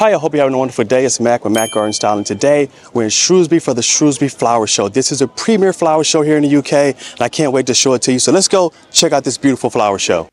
Hi, I hope you're having a wonderful day. It's Mac with Mac Garden Style, and today we're in Shrewsbury for the Shrewsbury Flower Show. This is a premier flower show here in the UK, and I can't wait to show it to you. So let's go check out this beautiful flower show.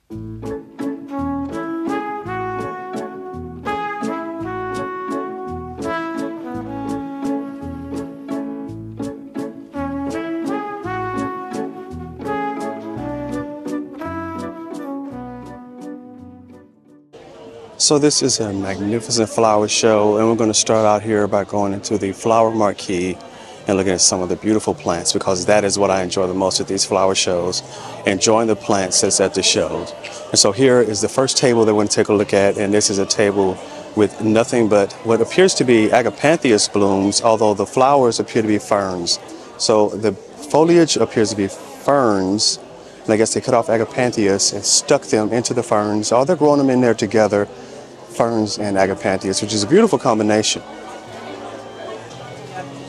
So this is a magnificent flower show, and we're going to start out here by going into the flower marquee and looking at some of the beautiful plants, because that is what I enjoy the most at these flower shows, enjoying the plants that's at the shows. And so here is the first table that we're going to take a look at, and this is a table with nothing but what appears to be agapanthus blooms, although the flowers appear to be ferns. So the foliage appears to be ferns, and I guess they cut off agapanthus and stuck them into the ferns, or they're growing them in there together. Ferns and agapanthus, which is a beautiful combination.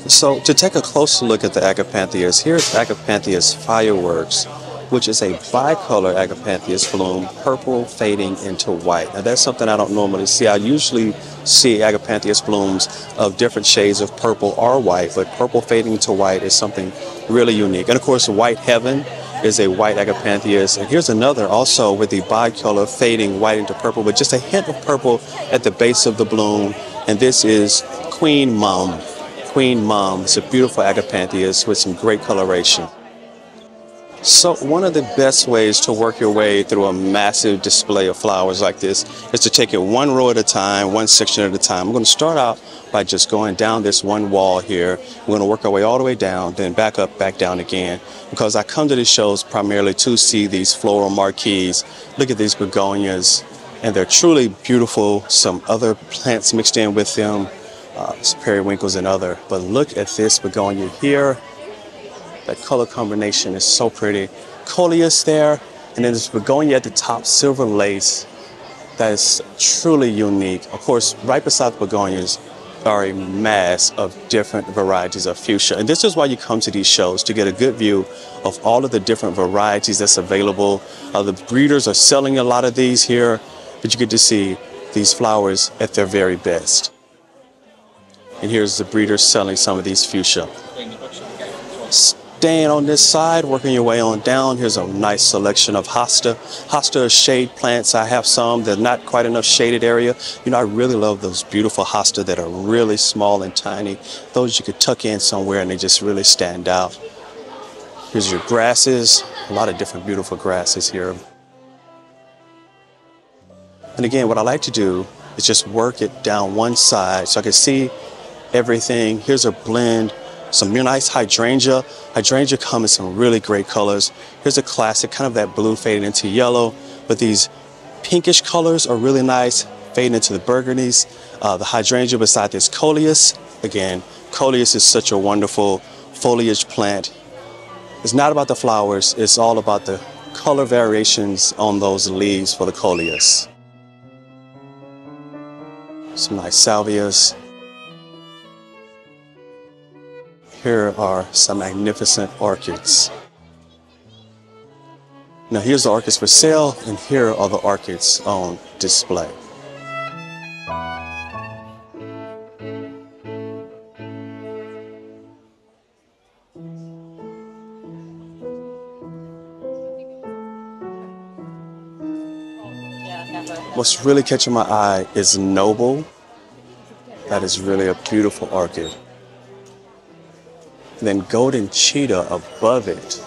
So to take a closer look at the agapanthus, here's agapanthus fireworks, which is a bicolor agapanthus bloom, purple fading into white. Now that's something I don't normally see. I usually see agapanthus blooms of different shades of purple or white, but purple fading to white is something really unique. And of course, white heaven is a white agapanthus, and here's another also with the bicolor fading white into purple, but just a hint of purple at the base of the bloom. And this is Queen Mum. Queen Mum. It's a beautiful agapanthus with some great coloration. So one of the best ways to work your way through a massive display of flowers like this is to take it one row at a time, one section at a time. We're going to start out by just going down this one wall here. We're going to work our way all the way down, then back up, back down again, because I come to these shows primarily to see these floral marquees. Look at these begonias, and they're truly beautiful. Some other plants mixed in with them, some periwinkles and other. But look at this begonia here. That color combination is so pretty. Coleus there, and then this begonia at the top, silver lace. That is truly unique. Of course, right beside the begonias are a mass of different varieties of fuchsia. And this is why you come to these shows, to get a good view of all of the different varieties that's available. The breeders are selling a lot of these here, but you get to see these flowers at their very best. And here's the breeders selling some of these fuchsia. Staying on this side, working your way on down, here's a nice selection of hosta. Hosta are shade plants. I have some. They're not quite enough shaded area. You know, I really love those beautiful hosta that are really small and tiny. Those you could tuck in somewhere and they just really stand out. Here's your grasses. A lot of different beautiful grasses here. And again, what I like to do is just work it down one side so I can see everything. Here's a blend. Some nice hydrangea. Hydrangea come in some really great colors. Here's a classic, kind of that blue fading into yellow, but these pinkish colors are really nice, fading into the burgundies. The hydrangea beside this coleus. Again, coleus is such a wonderful foliage plant. It's not about the flowers, it's all about the color variations on those leaves for the coleus. Some nice salvias. Here are some magnificent orchids. Now here's the orchids for sale, and here are the orchids on display. What's really catching my eye is Noble. That is really a beautiful orchid. Then Golden Cheetah above it.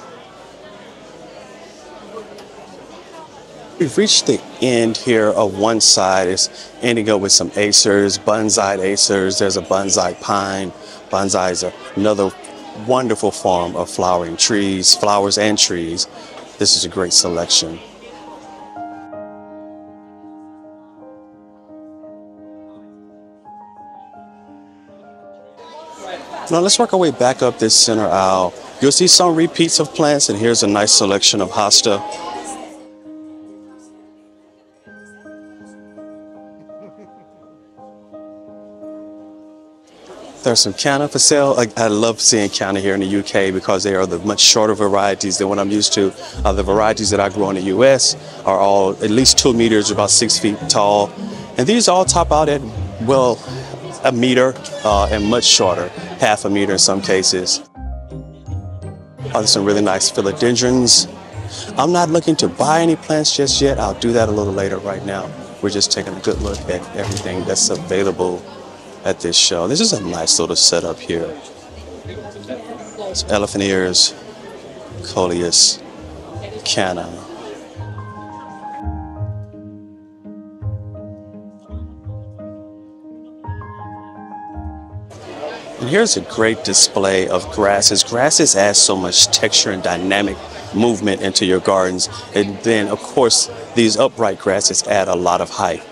We've reached the end here of one side. It's ending up with some acers, bonsai acers. There's a bonsai pine. Bonsai is another wonderful form of flowering trees, flowers and trees. This is a great selection. Now let's work our way back up this center aisle. You'll see some repeats of plants, and here's a nice selection of hosta. There's some canna for sale. I love seeing canna here in the UK because they are the much shorter varieties than what I'm used to. The varieties that I grow in the US are all at least 2 meters, about 6 feet tall. And these all top out at well, a meter and much shorter, half a meter in some cases. There's some really nice philodendrons. I'm not looking to buy any plants just yet. I'll do that a little later. Right now, we're just taking a good look at everything that's available at this show. This is a nice little setup here. It's elephant ears, coleus, canna. And here's a great display of grasses. Grasses add so much texture and dynamic movement into your gardens. And then, of course, these upright grasses add a lot of height.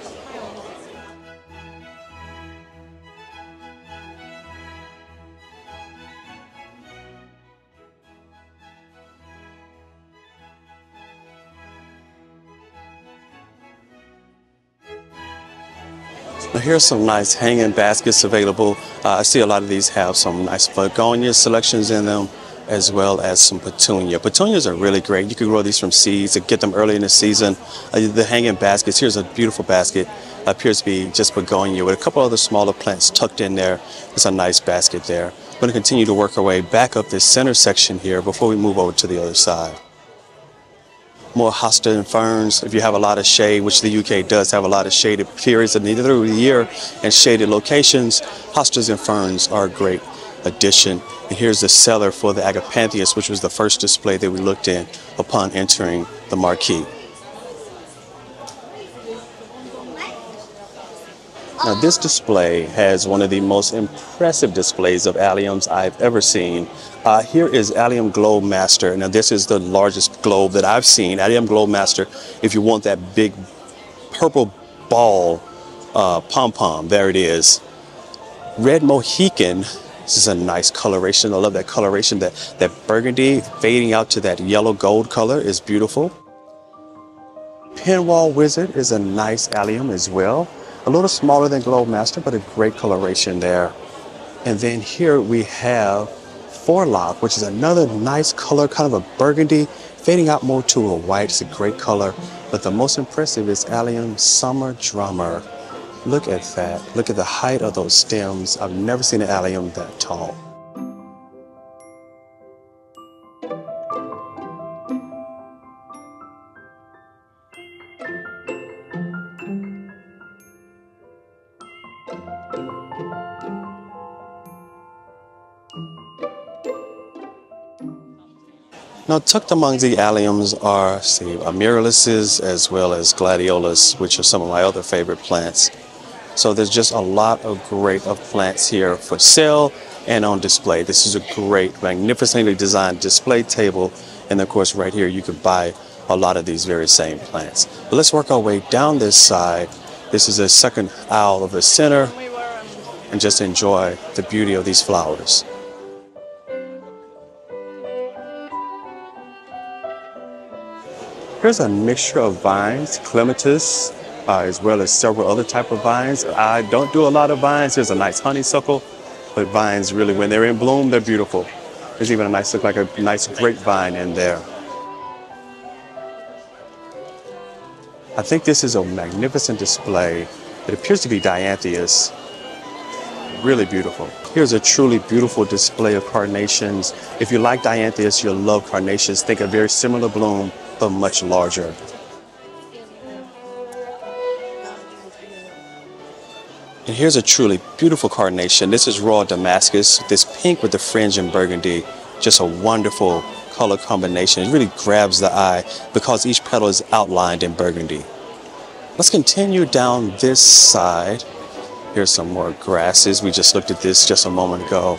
Now here's some nice hanging baskets available. I see a lot of these have some nice begonia selections in them, as well as some petunia. Petunias are really great. You can grow these from seeds and get them early in the season. The hanging baskets, here's a beautiful basket. Appears to be just begonia with a couple other smaller plants tucked in there. It's a nice basket there. We're going to continue to work our way back up this center section here before we move over to the other side. More hosta and ferns. If you have a lot of shade, which the UK does have a lot of shaded periods of the year and shaded locations, hostas and ferns are a great addition. And here's the cellar for the agapanthus, which was the first display that we looked in upon entering the marquee. Now this display has one of the most impressive displays of alliums I've ever seen. Here is Allium Globe Master. Now this is the largest globe that I've seen. Allium Globe Master, if you want that big purple ball pom-pom, there it is. Red Mohican, this is a nice coloration. I love that coloration. That burgundy fading out to that yellow gold color is beautiful. Pinwall Wizard is a nice allium as well. A little smaller than Globe Master, but a great coloration there. And then here we have Forelock, which is another nice color, kind of a burgundy, fading out more to a white. It's a great color. But the most impressive is Allium Summer Drummer. Look at that. Look at the height of those stems. I've never seen an allium that tall. Now, tucked among the alliums are, amaryllises as well as gladiolus, which are some of my other favorite plants. So there's just a lot of great plants here for sale and on display. This is a great, magnificently designed display table. And of course, right here, you could buy a lot of these very same plants. But let's work our way down this side. This is a second aisle of the center, and just enjoy the beauty of these flowers. Here's a mixture of vines, clematis, as well as several other type of vines. I don't do a lot of vines. Here's a nice honeysuckle, but vines really, when they're in bloom, they're beautiful. There's even a nice, look like a nice grapevine in there. I think this is a magnificent display. It appears to be dianthus. Really beautiful. Here's a truly beautiful display of carnations. If you like dianthus, you'll love carnations. Think a very similar bloom, but much larger. And here's a truly beautiful carnation. This is raw Damascus, this pink with the fringe in burgundy. Just a wonderful color combination. It really grabs the eye because each petal is outlined in burgundy. Let's continue down this side. Here's some more grasses. We just looked at this just a moment ago.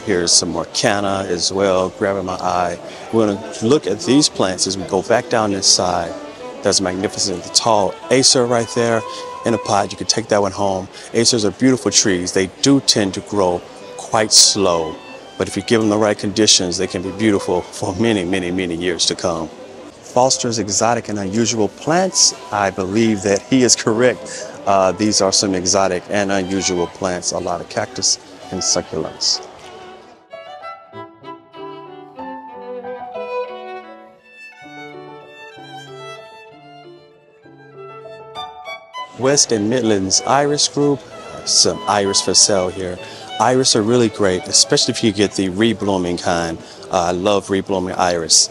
Here's some more canna as well, grabbing my eye. We're going to look at these plants as we go back down this side. There's magnificent tall acer right there in a pot. You can take that one home. Acers are beautiful trees. They do tend to grow quite slow, but if you give them the right conditions, they can be beautiful for many, many, many years to come. Foster's exotic and unusual plants. I believe that he is correct. These are some exotic and unusual plants, a lot of cactus and succulents. West and Midlands Iris Group. some iris for sale here. Iris are really great, especially if you get the reblooming kind. I love reblooming iris.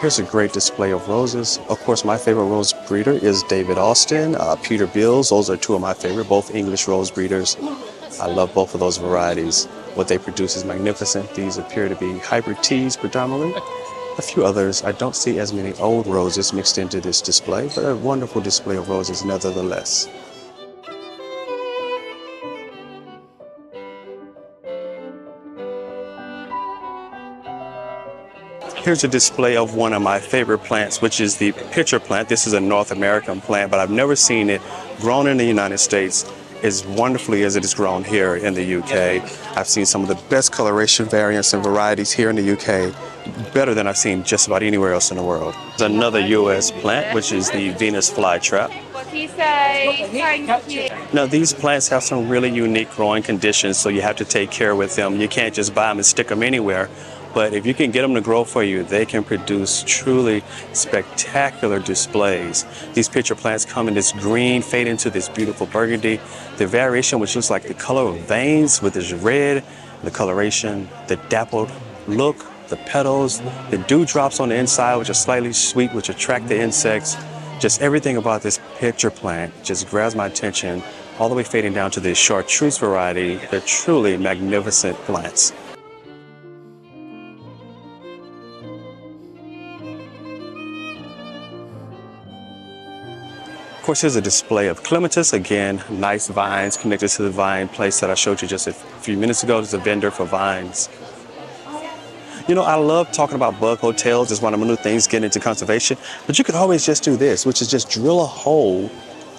Here's a great display of roses. Of course, my favorite rose breeder is David Austin, Peterbilt's. Those are two of my favorite, both English rose breeders. I love both of those varieties. What they produce is magnificent. These appear to be hybrid teas predominantly. A few others. I don't see as many old roses mixed into this display, but a wonderful display of roses nevertheless. Here's a display of one of my favorite plants, which is the pitcher plant. This is a North American plant, but I've never seen it grown in the United States as wonderfully as it is grown here in the UK. I've seen some of the best coloration variants and varieties here in the UK, better than I've seen just about anywhere else in the world. There's another US plant, which is the Venus flytrap. Now, these plants have some really unique growing conditions, so you have to take care with them. You can't just buy them and stick them anywhere. But if you can get them to grow for you, they can produce truly spectacular displays. These pitcher plants come in this green, fade into this beautiful burgundy. The variation, which looks like the color of veins with this red, the coloration, the dappled look, the petals, the dewdrops on the inside, which are slightly sweet, which attract the insects. Just everything about this pitcher plant just grabs my attention, all the way fading down to this chartreuse variety. They're truly magnificent plants. Of course, here's a display of clematis. Again, nice vines connected to the vine place that I showed you just a few minutes ago. There's a vendor for vines. You know, I love talking about bug hotels. It's one of my new things, getting into conservation. But you could always just do this, which is just drill a hole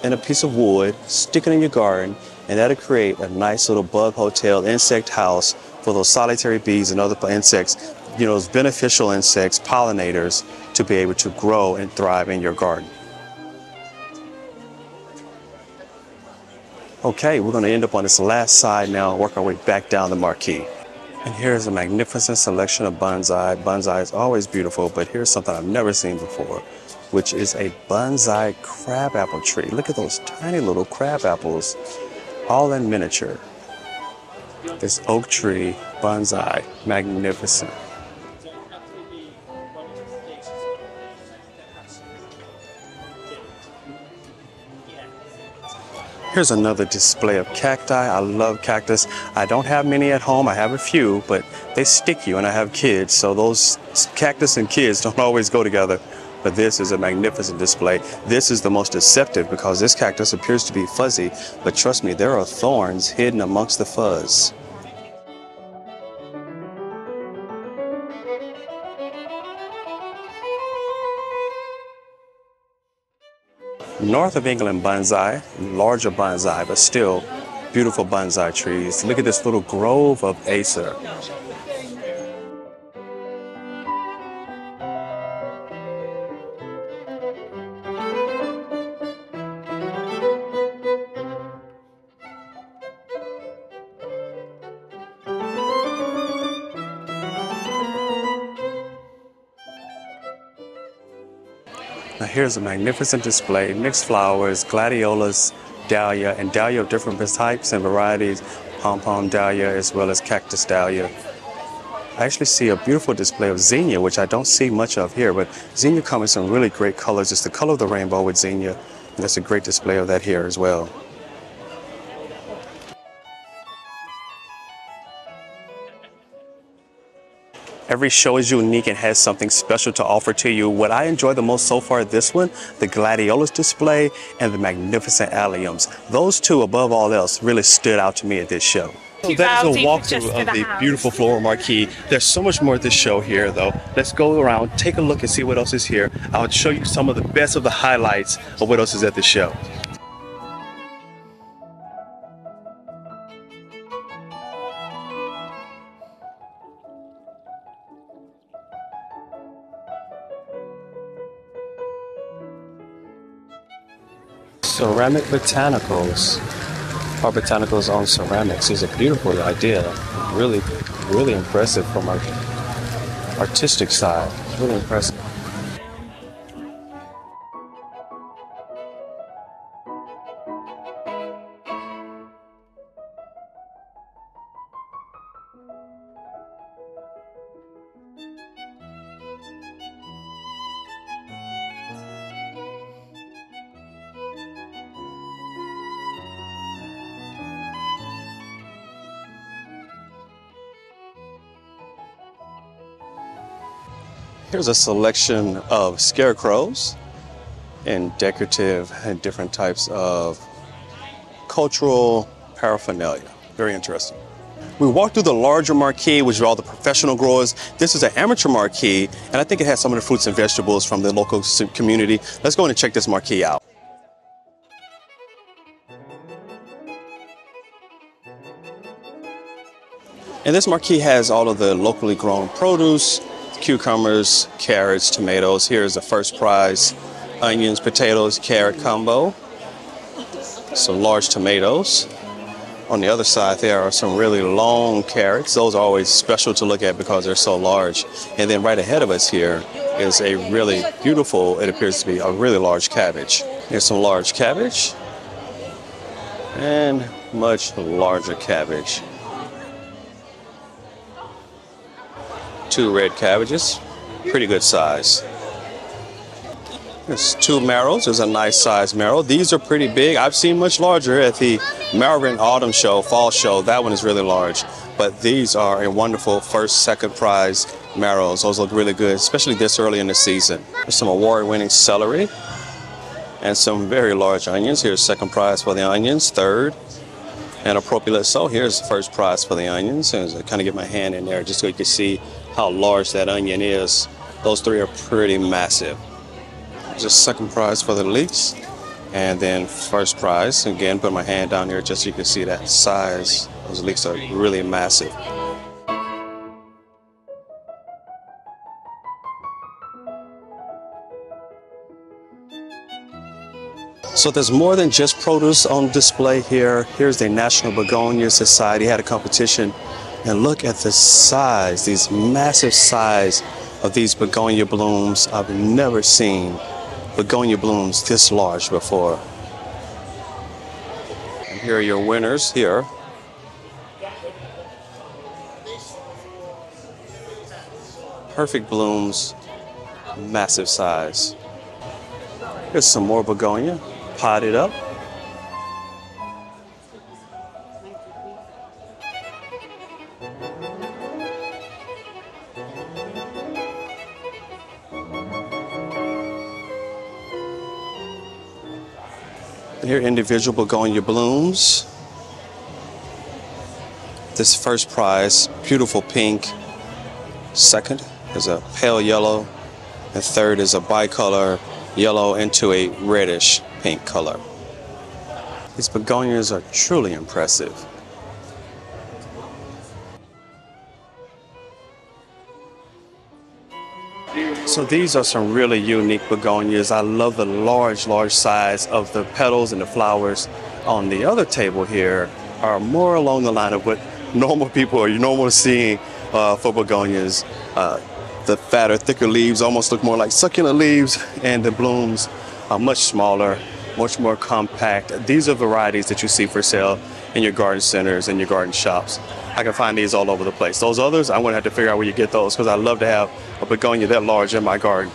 in a piece of wood, stick it in your garden, and that'll create a nice little bug hotel, insect house for those solitary bees and other insects, you know, those beneficial insects, pollinators, to be able to grow and thrive in your garden. Okay, we're going to end up on this last side now and work our way back down the marquee. And here's a magnificent selection of bonsai. Bonsai is always beautiful, but here's something I've never seen before, which is a bonsai crabapple tree. Look at those tiny little crab apples, all in miniature. This oak tree bonsai, magnificent. Here's another display of cacti. I love cactus. I don't have many at home. I have a few, but they stick you, and I have kids, so those cactus and kids don't always go together. But this is a magnificent display. This is the most deceptive because this cactus appears to be fuzzy, but trust me, there are thorns hidden amongst the fuzz. North of England bonsai, larger bonsai, but still beautiful bonsai trees. Look at this little grove of acer. Now here's a magnificent display, mixed flowers, gladiolas, dahlia, and dahlia of different types and varieties, pom-pom dahlia as well as cactus dahlia. I actually see a beautiful display of zinnia, which I don't see much of here, but zinnia comes in some really great colors. It's the color of the rainbow with zinnia, and that's a great display of that here as well. Every show is unique and has something special to offer to you. What I enjoy the most so far, this one, the gladiolus display and the magnificent alliums. Those two, above all else, really stood out to me at this show. So that is a walkthrough of the beautiful floral marquee. There's so much more at this show here, though. Let's go around, take a look and see what else is here. I'll show you some of the best of the highlights of what else is at the show. Ceramic botanicals, or botanicals on ceramics, is a beautiful idea. Really, really impressive from our artistic side. Really impressive. Here's a selection of scarecrows and decorative and different types of cultural paraphernalia. Very interesting. We walked through the larger marquee, which are all the professional growers. This is an amateur marquee, and I think it has some of the fruits and vegetables from the local community. Let's go in and check this marquee out. And this marquee has all of the locally grown produce, cucumbers, carrots, tomatoes. Here's the first prize, onions, potatoes, carrot combo. Some large tomatoes. On the other side, there are some really long carrots. Those are always special to look at because they're so large. And then right ahead of us here is a really beautiful, it appears to be a really large cabbage. Here's some large cabbage and much larger cabbage. 2 red cabbages, pretty good size. There's 2 marrows. There's a nice size marrow. These are pretty big. I've seen much larger at the Malvern Autumn Show, Fall Show. That one is really large. But these are a wonderful first, second prize marrows. Those look really good, especially this early in the season. There's some award-winning celery and some very large onions. Here's second prize for the onions, third, and appropriately so. Here's the first prize for the onions. And I kind of get my hand in there just so you can see how large that onion is. Those 3 are pretty massive. Just second prize for the leeks, and then first prize. Again, put my hand down here just so you can see that size. Those leeks are really massive. So there's more than just produce on display here. Here's the National Begonia Society had a competition, and look at the size, these massive size of these begonia blooms. I've never seen begonia blooms this large before. And here are your winners here. Perfect blooms, massive size. Here's some more begonia, potted up. Here are individual begonia blooms. This first prize, beautiful pink. Second is a pale yellow. And third is a bicolor yellow into a reddish pink color. These begonias are truly impressive. So these are some really unique begonias. I love the large size of the petals and the flowers. On the other table here are more along the line of what normal people are normal seeing for begonias. The fatter, thicker leaves almost look more like succulent leaves, and the blooms are much smaller, much more compact. These are varieties that you see for sale in your garden centers and your garden shops. I can find these all over the place. Those others, I'm gonna have to figure out where you get those, because I love to have a begonia that large in my garden.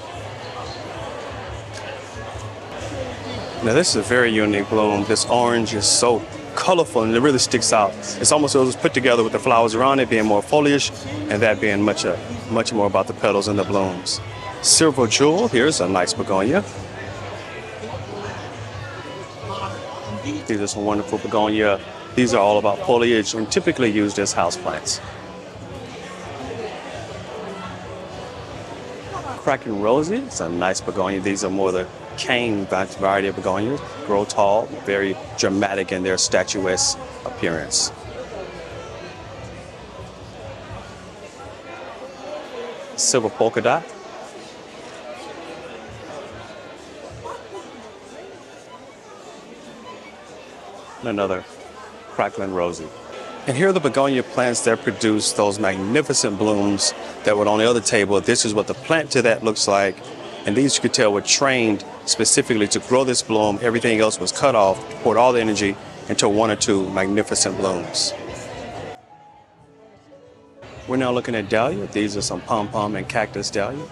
Now this is a very unique bloom. This orange is so colorful and it really sticks out. It's almost it was put together with the flowers around it being more foliage, and that being much more about the petals and the blooms. Silver Jewel, here's a nice begonia. These are some wonderful begonia. These are all about foliage and typically used as houseplants. Cracking Rosy, it's a nice begonia. These are more the cane variety of begonias. Grow tall, very dramatic in their statuesque appearance. Silver Polka Dot. And another Crackling Rosy. And here are the begonia plants that produce those magnificent blooms that were on the other table. This is what the plant to that looks like. And these, you could tell, were trained specifically to grow this bloom. Everything else was cut off, poured all the energy into 1 or 2 magnificent blooms. We're now looking at dahlia. These are some pom-pom and cactus dahlia.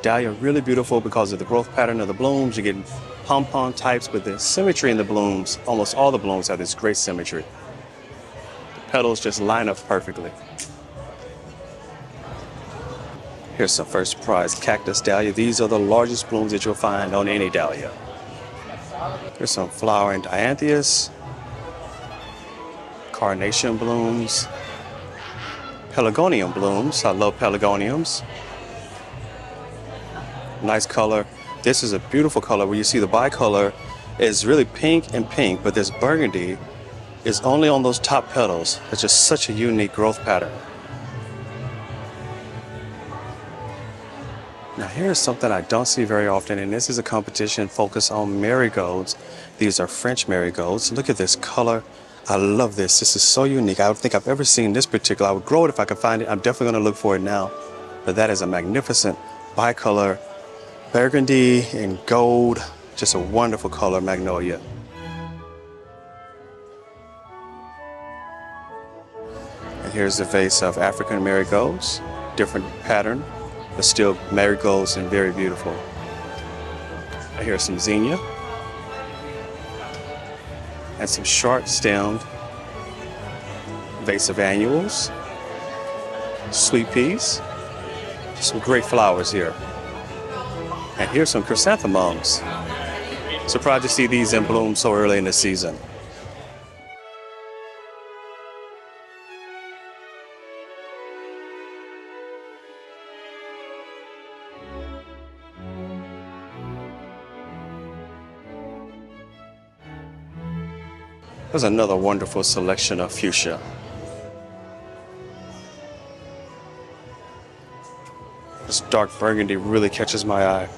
Dahlia are really beautiful because of the growth pattern of the blooms. You're getting pom-pom types, but the symmetry in the blooms, almost all the blooms have this great symmetry. The petals just line up perfectly. Here's some first prize cactus dahlia. These are the largest blooms that you'll find on any dahlia. Here's some flowering dianthus, carnation blooms, pelargonium blooms. I love pelargoniums. Nice color. This is a beautiful color where you see the bicolor is really pink and pink, but this burgundy is only on those top petals. It's just such a unique growth pattern. Now here's something I don't see very often, and this is a competition focused on marigolds. These are French marigolds. Look at this color. I love this. This is so unique. I don't think I've ever seen this particular. I would grow it if I could find it. I'm definitely going to look for it now. But that is a magnificent bicolor, burgundy and gold. Just a wonderful color magnolia. And here's the vase of African marigolds. Different pattern, but still marigolds and very beautiful. And here's some zinnia. And some short-stemmed vase of annuals, sweet peas, some great flowers here. And here's some chrysanthemums. Surprised to see these in bloom so early in the season. There's another wonderful selection of fuchsia. This dark burgundy really catches my eye.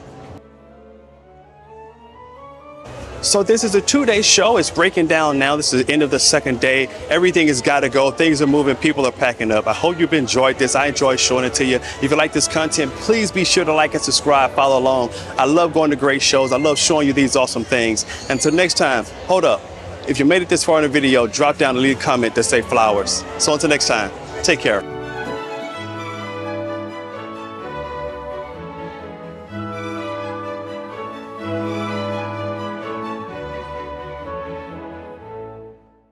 So this is a 2-day show. It's breaking down now. This is the end of the second day. Everything has got to go. Things are moving. People are packing up. I hope you've enjoyed this. I enjoy showing it to you. If you like this content, please be sure to like and subscribe, follow along. I love going to great shows. I love showing you these awesome things. Until next time, hold up. If you made it this far in the video, drop down and leave a comment that say flowers. So until next time, take care.